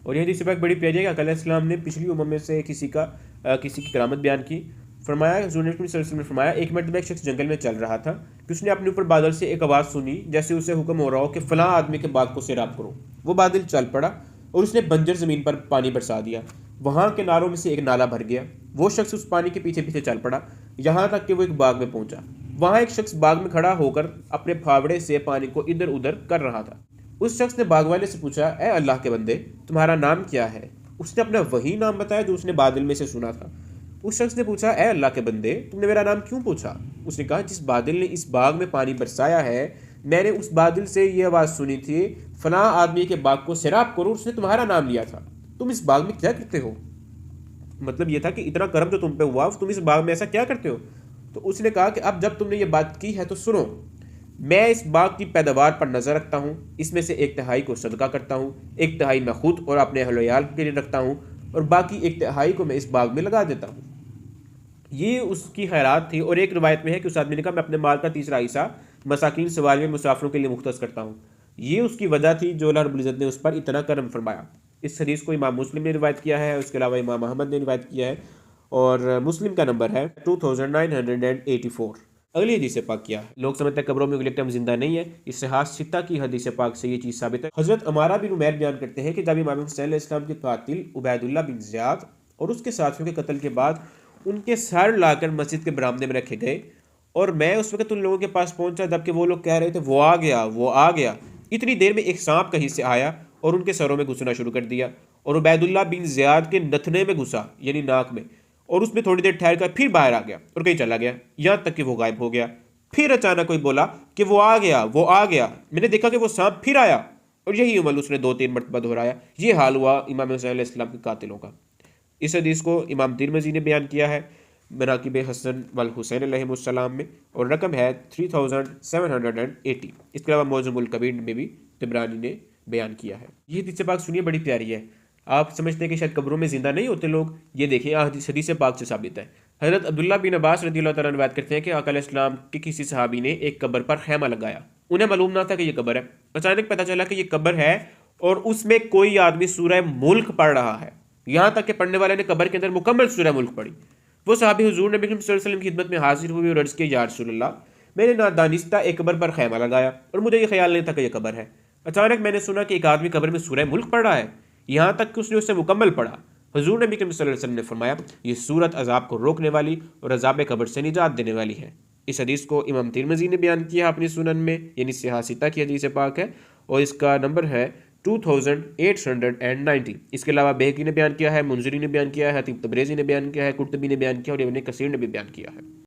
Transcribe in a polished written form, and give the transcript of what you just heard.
और यह हदीस पाक बड़ी प्यारी है कि आका अलैहिस्सलाम ने पिछली उम्म में से किसी की करामत बयान की। फरमाया, हुज़ूर नबी सल्लल्लाहु अलैहि वसल्लम ने फरमाया, एक मरतबा एक शख्स जंगल में चल रहा था कि उसने अपने ऊपर बादल से एक आवाज़ सुनी, जैसे उसे हुक्म हो रहा हो कि फ़लाँ आदमी के बाग को सैराब करो। वो बादल चल पड़ा और उसने बंजर ज़मीन पर पानी बरसा दिया। वहाँ के नालों में से एक नाला भर गया। वो शख्स उस पानी के पीछे पीछे चल पड़ा, यहाँ तक कि वो एक बाग में पहुंचा। वहाँ एक शख्स बाग में खड़ा होकर अपने फावड़े से पानी को इधर उधर कर रहा था। उस शख्स ने बाग वाले से पूछा, ए अल्लाह के बंदे, तुम्हारा नाम क्या है? उसने अपना वही नाम बताया जो उसने बादल में से सुना था। उस शख्स ने पूछा, ए अल्लाह के बंदे, तुमने मेरा नाम क्यों पूछा? उसने कहा, जिस बादल ने इस बाग में पानी बरसाया है, मैंने उस बादल से ये आवाज़ सुनी थी, फलां आदमी के बाग को सैराब करो, उसने तुम्हारा नाम लिया था। तुम इस बाग में क्या करते हो? मतलब ये था कि इतना कर्म जो तुम पे हुआ, तुम इस बाग में ऐसा क्या करते हो? तो उसने कहा कि अब जब तुमने ये बात की है तो सुनो, मैं इस बाग की पैदावार पर नज़र रखता हूँ, इसमें से 1/3 को सदका करता हूँ, 1/3 मैं खुद और अपने अहल वयाल के लिए रखता हूँ, और बाकी 1/3 को मैं इस बाग में लगा देता हूँ। ये उसकी खैरात थी। और एक रिवायत में है कि उस आदमी ने कहा, मैं अपने माल का तीसरा हिस्सा मसाकीन सवालियों मुसाफिरों के लिए मुख्तस करता हूँ। ये उसकी वजह थी जो अल्लाह रब्बुल इज़्ज़त ने उस पर इतना करम फरमाया। इस हदीस को इमाम मुस्लिम ने रिवायत किया है, उसके अलावा इमाम अहमद ने रिवायत किया है, और मुस्लिम का नंबर है 2984। अगली हदीस पाक क्या है? लोग समझते हैं कब्रों में अगले टाइम जिंदा नहीं है। इससे सित्ता की हदीस पाक से ये चीज़ साबित है। हज़रत अमारा बिन उमैर बयान करते हैं कि जब इमाम हुसैन अलैहिस्सलाम के कातिल उबैदुल्लाह बिन ज़ियाद और उसके साथियों के कत्ल के बाद उनके सर लाकर मस्जिद के बरामदे में रखे गए, और मैं उस वक्त उन लोगों के पास पहुंचा जबकि वो लोग कह रहे थे, वो आ गया, वो आ गया। इतनी देर में एक सांप कहीं से आया और उनके सरों में घुसना शुरू कर दिया, और उबैदुल्लाह बिन ज़ियाद के नथने में घुसा, यानी नाक में, और उसमें थोड़ी देर ठहर कर फिर बाहर आ गया और कहीं चला गया, यहाँ तक कि वो गायब हो गया। फिर अचानक कोई बोला कि वो आ गया, वो आ गया। मैंने देखा कि वो सांप फिर आया, और यही अमल उसने 2-3 मरतबा दोहराया। ये हाल हुआ इमाम हुसैन अलैहिस्सलाम के कातिलों का। इस हदीस को इमाम तिरमिज़ी ने बयान किया है मनाकिब हसन वल हुसैन अलैहिमुस्सलाम में, और रकम है 3780। इसके अलावा मौज़ुमुल कबीर में भी तिबरानी ने बयान किया है। ये हदीस पाक सुनिए, बड़ी प्यारी है। आप समझते हैं कि शायद कब्रों में ज़िंदा नहीं होते लोग, ये देखिए हदीस पाक से साबित है। हज़रत अब्दुल्ला बिन अब्बास रज़ियल्लाहु तआला अन्हु बात करते हैं कि आका अलैहिस्सलाम के किसी सहाबी ने एक कब्र पर खैमा लगाया। उन्हें मालूम ना था कि ये कब्र है। अचानक पता चला कि ये कब्र है और उसमें कोई आदमी सूरह मुल्क पढ़ रहा है। यहाँ तक कि पढ़ने वाले ने कब्र के अंदर मुकम्मल सूरह मुल्क पढ़ी। वो सहाबी हुजूर नबी सल्लल्लाहु अलैहि वसल्लम की खिदमत में हाजिर हुए और अर्ज़ किया, या रसूलल्लाह, मैंने नादानिस्ता एक कब्र पर खैमा लगाया और मुझे ये ख्याल नहीं था कि यह कब्र है। अचानक मैंने सुना कि एक आदमी कब्र में सूरह मुल्क पढ़ रहा है, यहाँ तक कि उसने उससे मुकम्मल पढ़ा। हुजूर नबी सल्लल्लाहु अलैहि वसल्लम ने फरमाया, ये सूरत अजाब को रोकने वाली और अजाब कब्र से निजात देने वाली है। इस हदीस को इमाम तिरमिज़ी ने बयान किया अपनी सुनन में, यानी सियासिता की हदीस पाक है, और इसका नंबर है 2890। इसके अलावा बेहकी ने बयान किया है, मुंजरी ने बयान किया है, हतीब तबरेज़ी ने बयान किया है, कुर्तबी ने बयान किया और इब्न कसीर ने भी बयान किया है।